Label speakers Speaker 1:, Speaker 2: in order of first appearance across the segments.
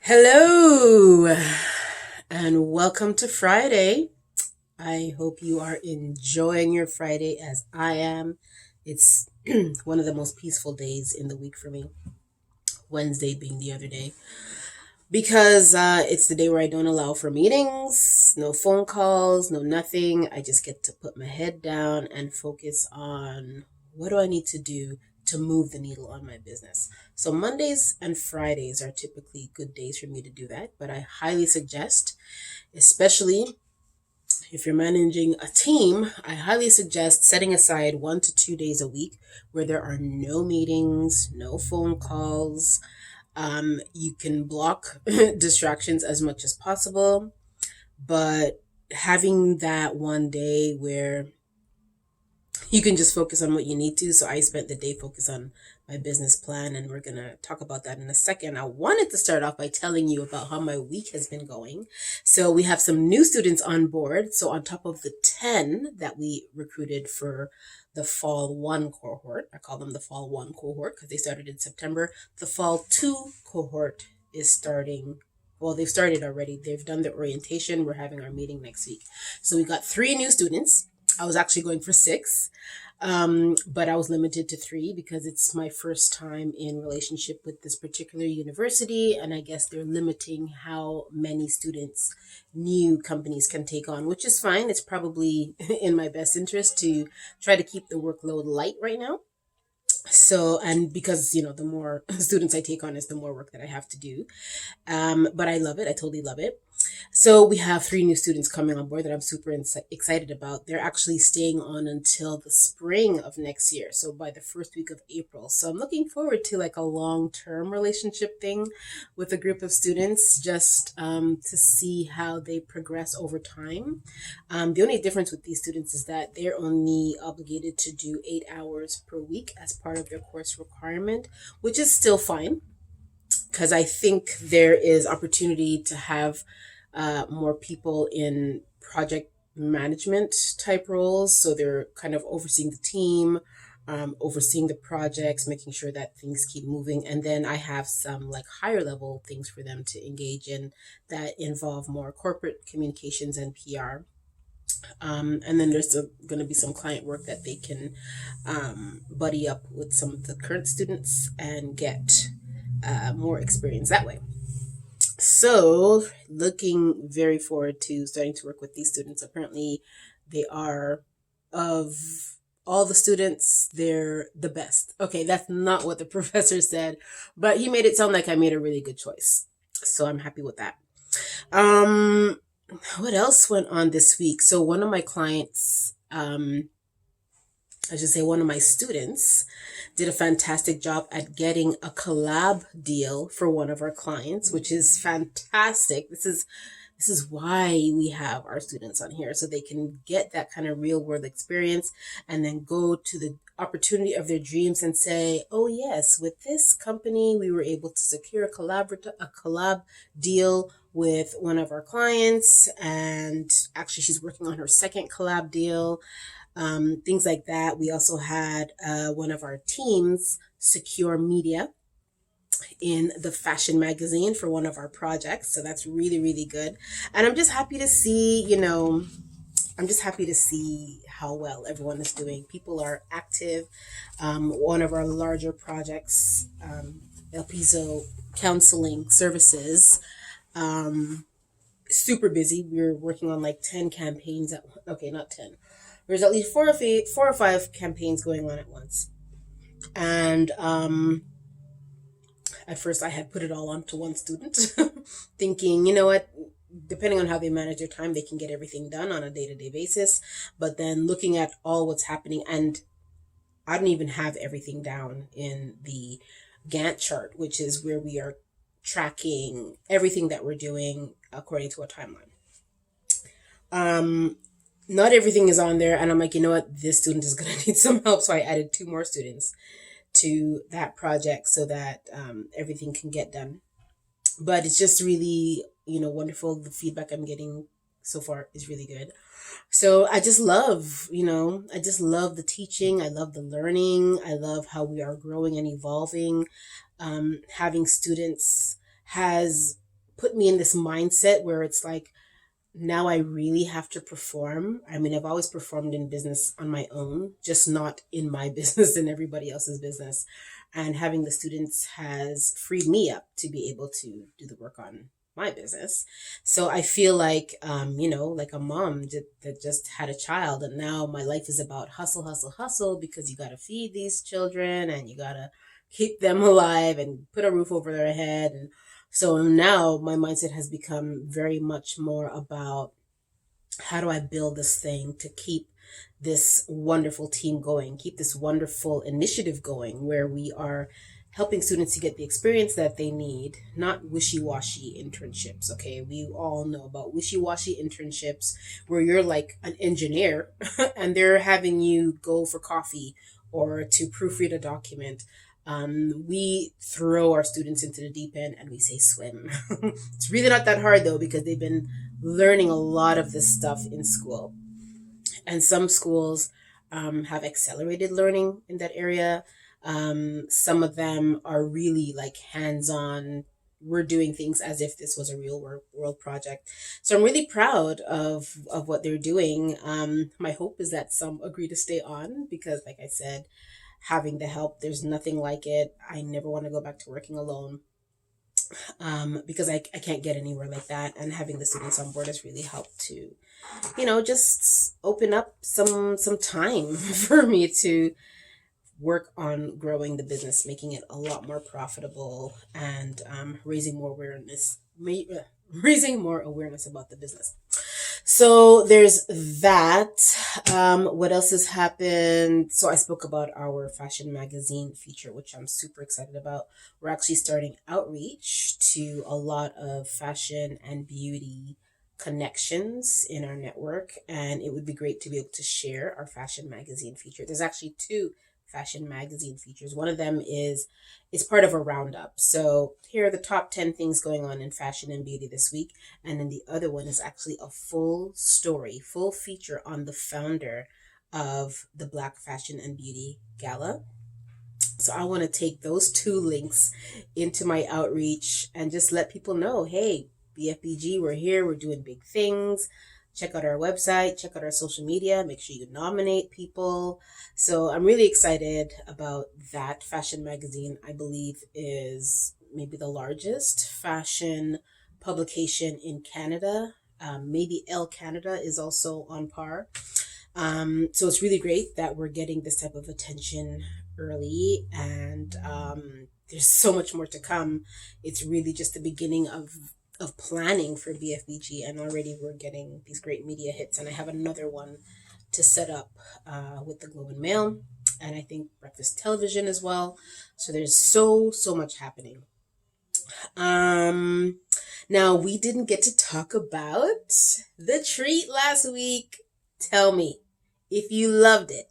Speaker 1: Hello and welcome to Friday. I hope you are enjoying your Friday as I am. It's one of the most peaceful days in the week for me, Wednesday being the other day, because it's the day where I don't allow for meetings, no phone calls, no nothing. I just get to put my head down and focus on what do I need to do to move the needle on my business. So Mondays and Fridays are typically good days for me to do that, but I highly suggest, especially if you're managing a team, I highly suggest setting aside 1 to 2 days a week where there are no meetings, no phone calls. You can block distractions as much as possible, but having that one day where you can just focus on what you need to. So I spent the day focused on my business plan, and we're going to talk about that in a second. I wanted to start off by telling you about how my week has been going. So we have some new students on board. So on top of the 10 that we recruited for the fall 1 cohort, I call them the fall 1 cohort because they started in September. The fall 2 cohort is starting. Well, they've started already. They've done the orientation. We're having our meeting next week. So we got 3 new students. I was actually going for 6, but I was limited to 3 because it's my first time in relationship with this particular university, and I guess they're limiting how many students new companies can take on, which is fine. It's probably in my best interest to try to keep the workload light right now. So, and because, the more students I take on is the more work that I have to do. But I love it. I totally love it. So we have 3 new students coming on board that I'm super excited about. They're actually staying on until the spring of next year. So by the first week of April. So I'm looking forward to like a long-term relationship thing with a group of students, just to see how they progress over time. The only difference with these students is that they're only obligated to do 8 hours per week as part of their course requirement, which is still fine because I think there is opportunity to have more people in project management type roles. So they're kind of overseeing the team, overseeing the projects, making sure that things keep moving. And then I have some like higher level things for them to engage in that involve more corporate communications and PR. And then there's going to be some client work that they can buddy up with some of the current students and get more experience that way. So, looking very forward to starting to work with these students. Apparently, they are, of all the students, they're the best. Okay, that's not what the professor said, but he made it sound like I made a really good choice. So, I'm happy with that. What else went on this week? So, one of my clients, I should say one of my students did a fantastic job at getting a collab deal for one of our clients, which is fantastic. This is why we have our students on here, so they can get that kind of real world experience and then go to the opportunity of their dreams and say, oh yes, with this company, we were able to secure a collab deal with one of our clients. And actually she's working on her second collab deal. Things like that. We also had one of our teams secure media in the fashion magazine for one of our projects. So that's really, really good. And I'm just happy to see, I'm just happy to see how well everyone is doing. People are active. One of our larger projects, El Piso Counseling Services, super busy. We're working on like 10 campaigns okay, not 10. There's at least 4 or 5 campaigns going on at once. And at first I had put it all onto one student, thinking, you know what, depending on how they manage their time, they can get everything done on a day-to-day basis. But then looking at all what's happening, and I don't even have everything down in the Gantt chart, which is where we are tracking everything that we're doing according to a timeline. Not everything is on there, and I'm like, you know what, this student is going to need some help. So I added 2 more students to that project so that everything can get done. But it's just really, wonderful. The feedback I'm getting so far is really good. So I just love, I just love the teaching. I love the learning. I love how we are growing and evolving. Having students has put me in this mindset where it's like, now I really have to perform. I mean, I've always performed in business on my own, just not in my business and everybody else's business. And having the students has freed me up to be able to do the work on my business. So I feel like, like a mom that just had a child, and now my life is about hustle, hustle, hustle, because you got to feed these children and you got to keep them alive and put a roof over their head. And so now my mindset has become very much more about, how do I build this thing to keep this wonderful team going, keep this wonderful initiative going, where we are helping students to get the experience that they need, not wishy-washy internships. Okay, we all know about wishy-washy internships where you're like an engineer and they're having you go for coffee or to proofread a document. We throw our students into the deep end and we say swim. It's really not that hard though, because they've been learning a lot of this stuff in school. And some schools have accelerated learning in that area. Some of them are really like hands-on. We're doing things as if this was a real world project. So I'm really proud of what they're doing. My hope is that some agree to stay on, because like I said, having the help, there's nothing like it. I never want to go back to working alone, because I can't get anywhere like that. And having the students on board has really helped to, just open up some time for me to work on growing the business, making it a lot more profitable, and raising more awareness about the business. So there's that. What else has happened? So I spoke about our fashion magazine feature, which I'm super excited about. We're actually starting outreach to a lot of fashion and beauty connections in our network, and it would be great to be able to share our fashion magazine feature. There's actually two fashion magazine features. One of them is part of a roundup. So here are the top 10 things going on in fashion and beauty this week. And then the other one is actually a full story, full feature on the founder of the Black Fashion and Beauty Gala. So I want to take those two links into my outreach and just let people know, hey, BFBG, we're here, we're doing big things. Check out our website, check out our social media, make sure you nominate people. So I'm really excited about that. Fashion magazine, I believe, is maybe the largest fashion publication in Canada. Maybe Elle Canada is also on par. So it's really great that we're getting this type of attention early, and there's so much more to come. It's really just the beginning of planning for BFBG, and already we're getting these great media hits, and I have another one to set up with the Globe and Mail, and I think Breakfast Television as well. So there's so much happening. Now we didn't get to talk about the treat last week. Tell me if you loved it.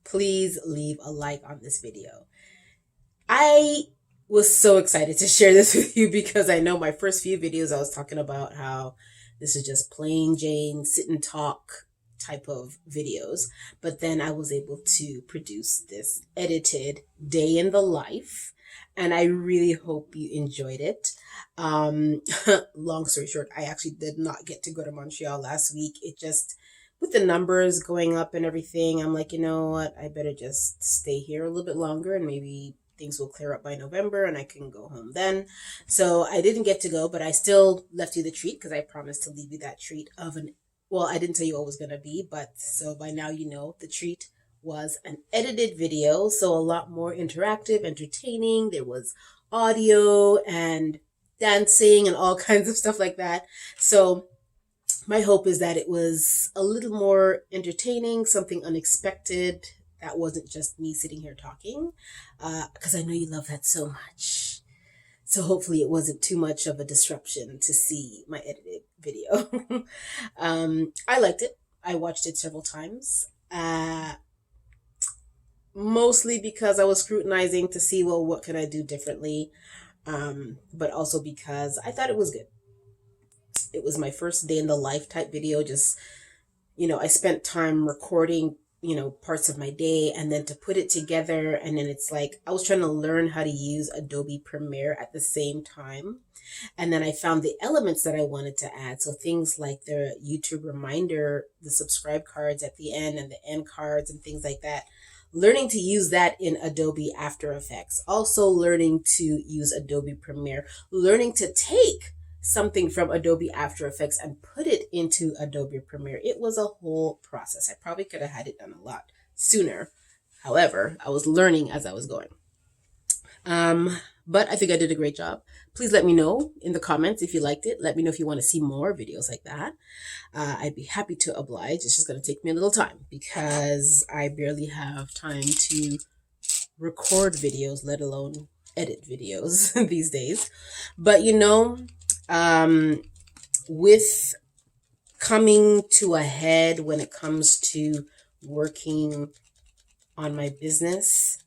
Speaker 1: Please leave a like on this video. I was so excited to share this with you, because I know my first few videos I was talking about how this is just plain Jane sit and talk type of videos, but then I was able to produce this edited day in the life, and I really hope you enjoyed it. Long story short, I actually did not get to go to Montreal last week. It just, with the numbers going up and everything, I'm like, you know what, I better just stay here a little bit longer, and maybe things will clear up by November and I can go home then. So I didn't get to go, but I still left you the treat, because I promised to leave you that treat of I didn't tell you what it was going to be, but so by now you know the treat was an edited video. So a lot more interactive, entertaining. There was audio and dancing and all kinds of stuff like that. So my hope is that it was a little more entertaining, something unexpected. That wasn't just me sitting here talking, because I know you love that so much. So hopefully it wasn't too much of a disruption to see my edited video. I liked it. I watched it several times, mostly because I was scrutinizing to see, well, what can I do differently? But also because I thought it was good. It was my first day in the life type video. Just, I spent time recording parts of my day and then to put it together. And then it's like I was trying to learn how to use Adobe Premiere at the same time. And then I found the elements that I wanted to add. So things like the YouTube reminder, the subscribe cards at the end and the end cards and things like that. Learning to use that in Adobe After Effects. Also learning to use Adobe Premiere. Learning to take something from Adobe After Effects and put it into Adobe Premiere. It was a whole process. I probably could have had it done a lot sooner. However, I was learning as I was going. But I think I did a great job. Please let me know in the comments if you liked it. Let me know if you want to see more videos like that. I'd be happy to oblige. It's just going to take me a little time because I barely have time to record videos, let alone edit videos these days. But with coming to a head when it comes to working on my business,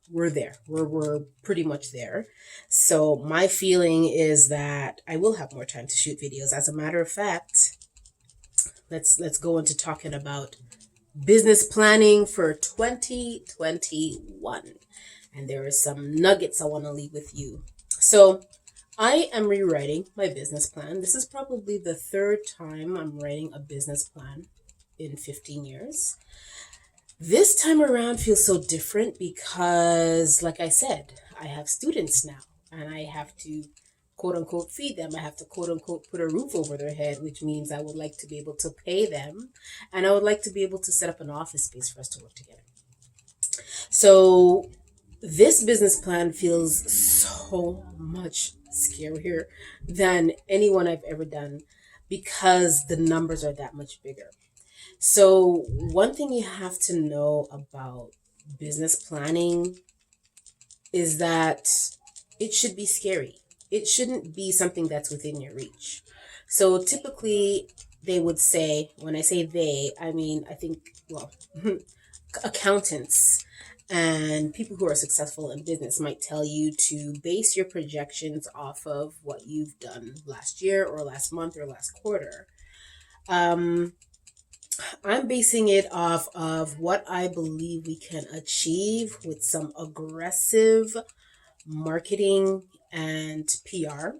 Speaker 1: we're there. We're pretty much there. So my feeling is that I will have more time to shoot videos. As a matter of fact, let's go into talking about business planning for 2021. And there are some nuggets I want to leave with you. So I am rewriting my business plan. This is probably the third time I'm writing a business plan in 15 years. This time around feels so different because, like I said, I have students now and I have to quote unquote feed them. I have to quote unquote put a roof over their head, which means I would like to be able to pay them and I would like to be able to set up an office space for us to work together. So this business plan feels so much scarier than any one I've ever done because the numbers are that much bigger. So one thing you have to know about business planning is that it should be scary. It shouldn't be something that's within your reach. So typically they would say, when I say they, I mean, I think, accountants and people who are successful in business might tell you to base your projections off of what you've done last year or last month or last quarter. I'm basing it off of what I believe we can achieve with some aggressive marketing and PR.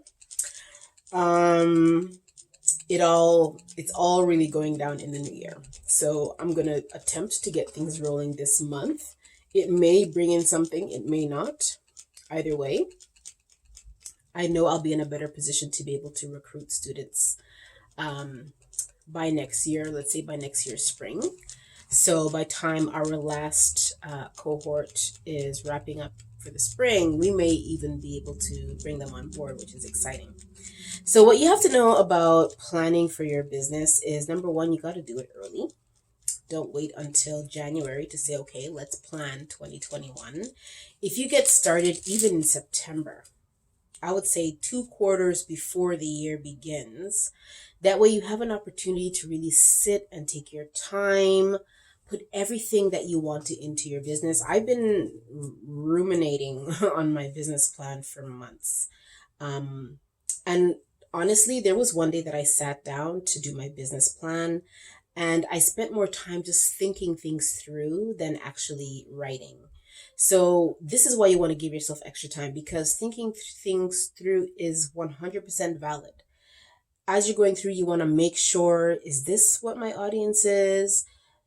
Speaker 1: It's all really going down in the new year. So I'm going to attempt to get things rolling this month. It may bring in something, it may not. Either way, I know I'll be in a better position to be able to recruit students by next year, let's say by next year's spring. So by time our last cohort is wrapping up for the spring, we may even be able to bring them on board, which is exciting. So what you have to know about planning for your business is, number one, you got to do it early. Don't wait until January to say, okay, let's plan 2021. If you get started even in September, I would say 2 quarters before the year begins. That way you have an opportunity to really sit and take your time, put everything that you want into your business. I've been ruminating on my business plan for months. And honestly, there was one day that I sat down to do my business plan and I spent more time just thinking things through than actually writing. So this is why you want to give yourself extra time, because thinking things through is 100% valid. As you're going through, you want to make sure, is this what my audience is?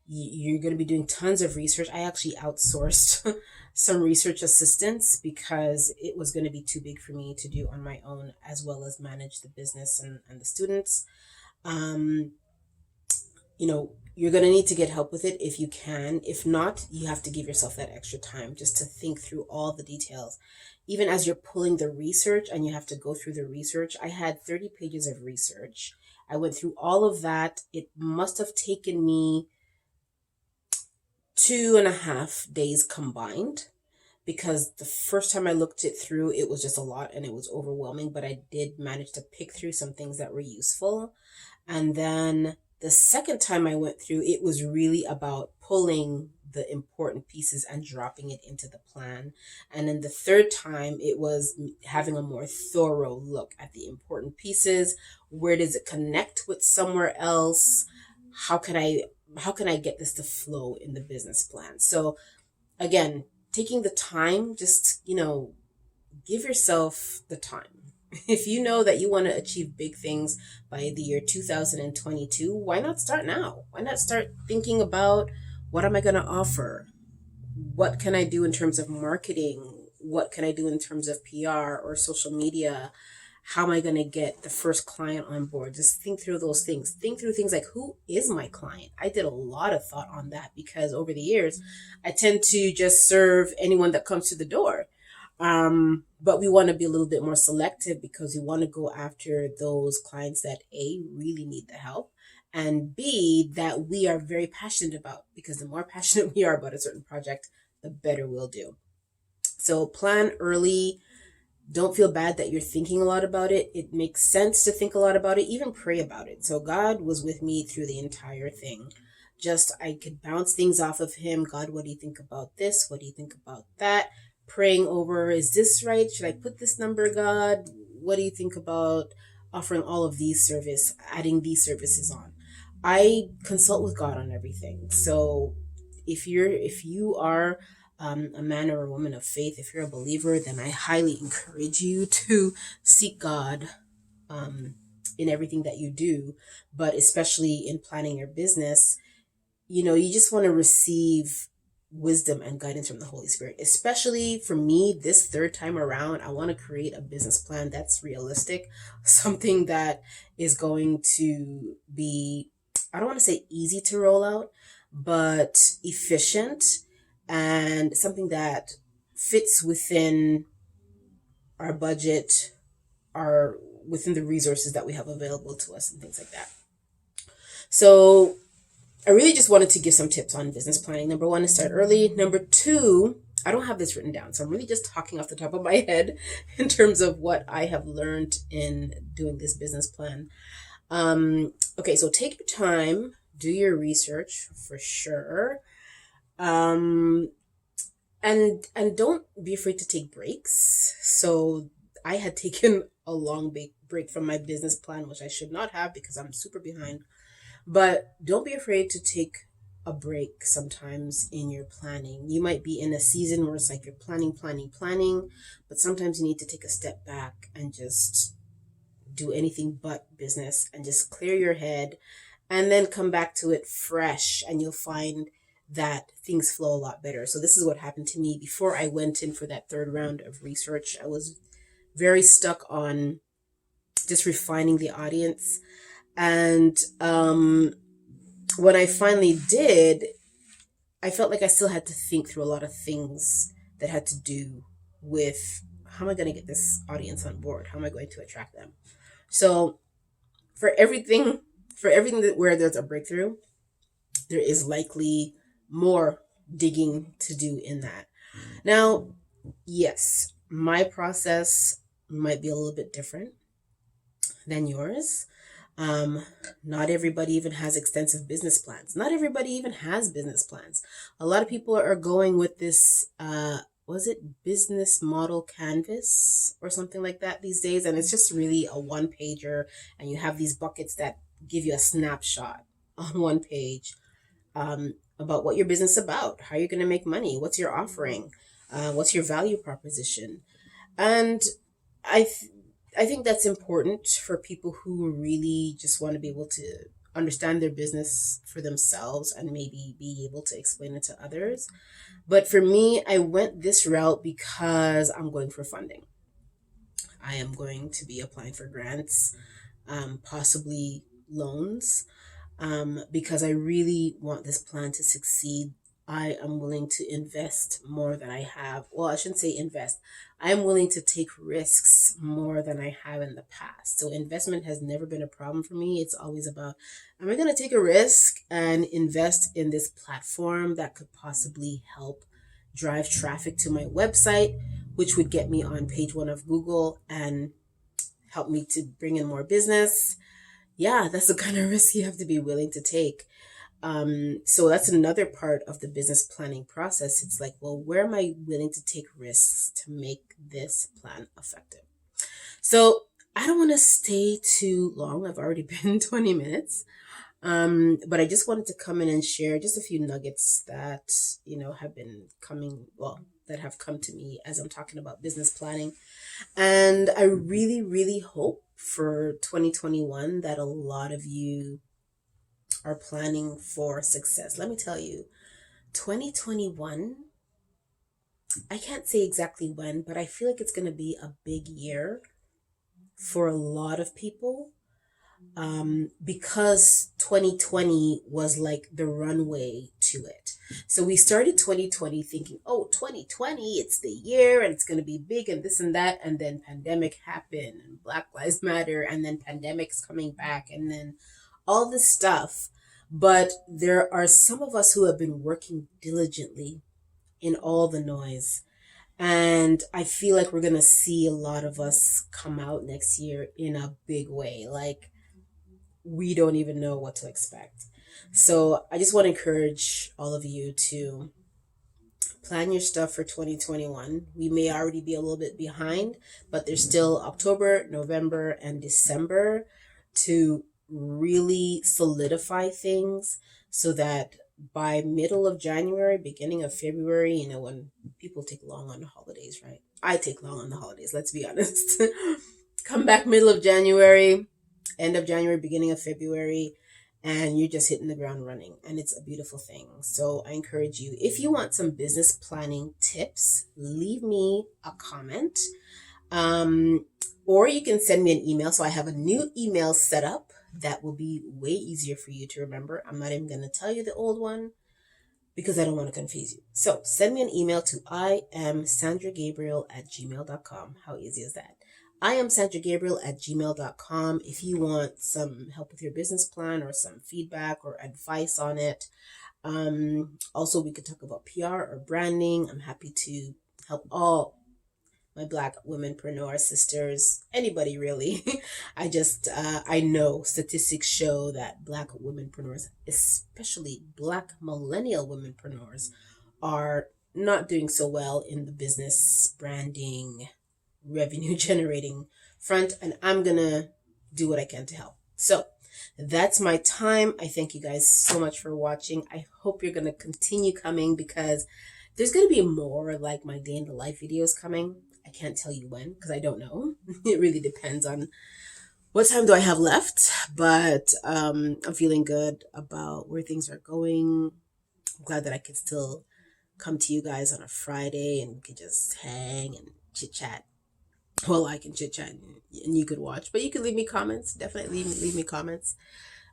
Speaker 1: You're going to be doing tons of research. I actually outsourced some research assistance because it was going to be too big for me to do on my own, as well as manage the business and the students. You're going to need to get help with it if you can. If not, you have to give yourself that extra time just to think through all the details. Even as you're pulling the research and you have to go through the research, I had 30 pages of research. I went through all of that. It must have taken me 2.5 days combined, because the first time I looked it through, it was just a lot and it was overwhelming, but I did manage to pick through some things that were useful. And then the second time I went through, it was really about pulling the important pieces and dropping it into the plan. And then the third time, it was having a more thorough look at the important pieces. Where does it connect with somewhere else? How can I how can I get this to flow in the business plan? So again, taking the time, just, give yourself the time. If you know that you want to achieve big things by the year 2022, why not start now? Why not start thinking about what am I going to offer? What can I do in terms of marketing? What can I do in terms of PR or social media? How am I going to get the first client on board? Just think through those things. Think through things like, who is my client? I did a lot of thought on that because over the years, I tend to just serve anyone that comes to the door. But we want to be a little bit more selective because we want to go after those clients that A, really need the help, and B, that we are very passionate about, because the more passionate we are about a certain project, the better we'll do. So plan early. Don't feel bad that you're thinking a lot about it. It makes sense to think a lot about it, even pray about it. So God was with me through the entire thing. Just, I could bounce things off of him. God, what do you think about this? What do you think about that? Praying over, is this right? Should I put this number, God? What do you think about offering all of these adding these services on? I consult with God on everything. So if you are a man or a woman of faith, if you're a believer, then I highly encourage you to seek God in everything that you do, but especially in planning your business. You just want to receive wisdom and guidance from the Holy Spirit. Especially for me, this third time around, I want to create a business plan that's realistic, something that is going to be, I don't want to say easy to roll out, but efficient, and something that fits within our budget, our within the resources that we have available to us and things like that. So I really just wanted to give some tips on business planning. Number one is start early. Number two, I don't have this written down, so I'm really just talking off the top of my head in terms of what I have learned in doing this business plan. Okay, so take your time, do your research for sure. And don't be afraid to take breaks. So I had taken a long break from my business plan, which I should not have because I'm super behind. But don't be afraid to take a break sometimes in your planning. You might be in a season where it's like you're planning, but sometimes you need to take a step back and just do anything but business and just clear your head and then come back to it fresh, and you'll find that things flow a lot better. So this is what happened to me before I went in for that third round of research. I was very stuck on just refining the audience. And when I finally did, I felt like I still had to think through a lot of things that had to do with, how am I going to get this audience on board? How am I going to attract them? So for everything where there's a breakthrough, there is likely more digging to do in that. Now, yes, my process might be a little bit different than yours. Not everybody even has extensive business plans. Not everybody even has business plans. A lot of people are going with this, was it business model canvas or something like that these days? And it's just really a one pager, and you have these buckets that give you a snapshot on one page about what your business is about, how you're going to make money, what's your offering, what's your value proposition. And I think that's important for people who really just want to be able to understand their business for themselves and maybe be able to explain it to others. But for me, I went this route because I'm going for funding. I am going to be applying for grants, possibly loans, because I really want this plan to succeed. I am willing to invest more than I have. Well, I shouldn't say invest. I'm willing to take risks more than I have in the past. So investment has never been a problem for me. It's always about, am I going to take a risk and invest in this platform that could possibly help drive traffic to my website, which would get me on page 1 of Google and help me to bring in more business? Yeah, that's the kind of risk you have to be willing to take. So that's another part of the business planning process. It's like, well, where am I willing to take risks to make this plan effective? So I don't want to stay too long. I've already been 20 minutes. But I just wanted to come in and share just a few nuggets that, have been coming, well, that have come to me as I'm talking about business planning. And I really, really hope for 2021 that a lot of you are planning for success. Let me tell you, 2021, I can't say exactly when, but I feel like it's going to be a big year for a lot of people, because 2020 was like the runway to it. So we started 2020 thinking, oh, 2020, it's the year and it's going to be big and this and that. And then pandemic happened and Black Lives Matter, and then pandemic's coming back, and then all this stuff. But there are some of us who have been working diligently in all the noise. And I feel like we're going to see a lot of us come out next year in a big way. Like, we don't even know what to expect. So I just want to encourage all of you to plan your stuff for 2021. We may already be a little bit behind, but there's still October, November, and December to really solidify things so that by middle of January, beginning of February, when people take long on the holidays, right? I take long on the holidays, let's be honest. Come back middle of January, end of January, beginning of February, and you're just hitting the ground running, and it's a beautiful thing. So I encourage you, if you want some business planning tips, leave me a comment, or you can send me an email. So I have a new email set up that will be way easier for you to remember. I'm not even going to tell you the old one because I don't want to confuse you. So send me an email to iamsandragabriel@gmail.com. How easy is that? iamsandragabriel@gmail.com. If you want some help with your business plan or some feedback or advice on it. Also, we could talk about PR or branding. I'm happy to help all my Black womenpreneur sisters, anybody really. I know statistics show that Black womenpreneurs, especially Black millennial womenpreneurs, are not doing so well in the business, branding, revenue generating front, and I'm gonna do what I can to help. So that's my time. I thank you guys so much for watching. I hope you're gonna continue coming, because there's gonna be more like my day in the life videos coming. I can't tell you when because I don't know. It really depends on what time do I have left, but I'm feeling good about where things are going. I'm glad that I could still come to you guys on a Friday and we could just hang and chit chat. Well, I can chit chat and you could watch, but you could leave me comments. Definitely leave me comments.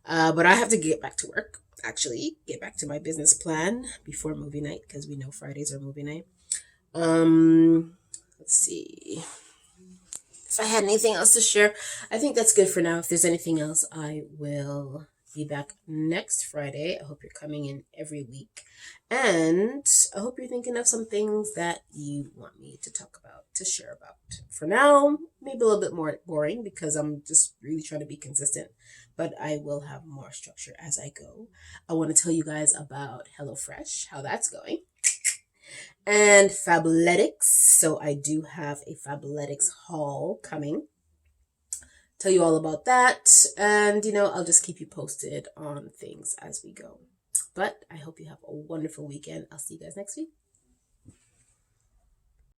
Speaker 1: But I have to get back to work, actually, get back to my business plan before movie night, because we know Fridays are movie night. Let's see if I had anything else to share. I think that's good for now. If there's anything else, I will be back next Friday. I hope you're coming in every week. And I hope you're thinking of some things that you want me to talk about, to share about. For now, maybe a little bit more boring because I'm just really trying to be consistent, but I will have more structure as I go. I want to tell you guys about HelloFresh, how that's going, and Fabletics. So I do have a Fabletics haul coming. Tell you all about that, and I'll just keep you posted on things as we go. But I hope you have a wonderful weekend. I'll see you guys next week.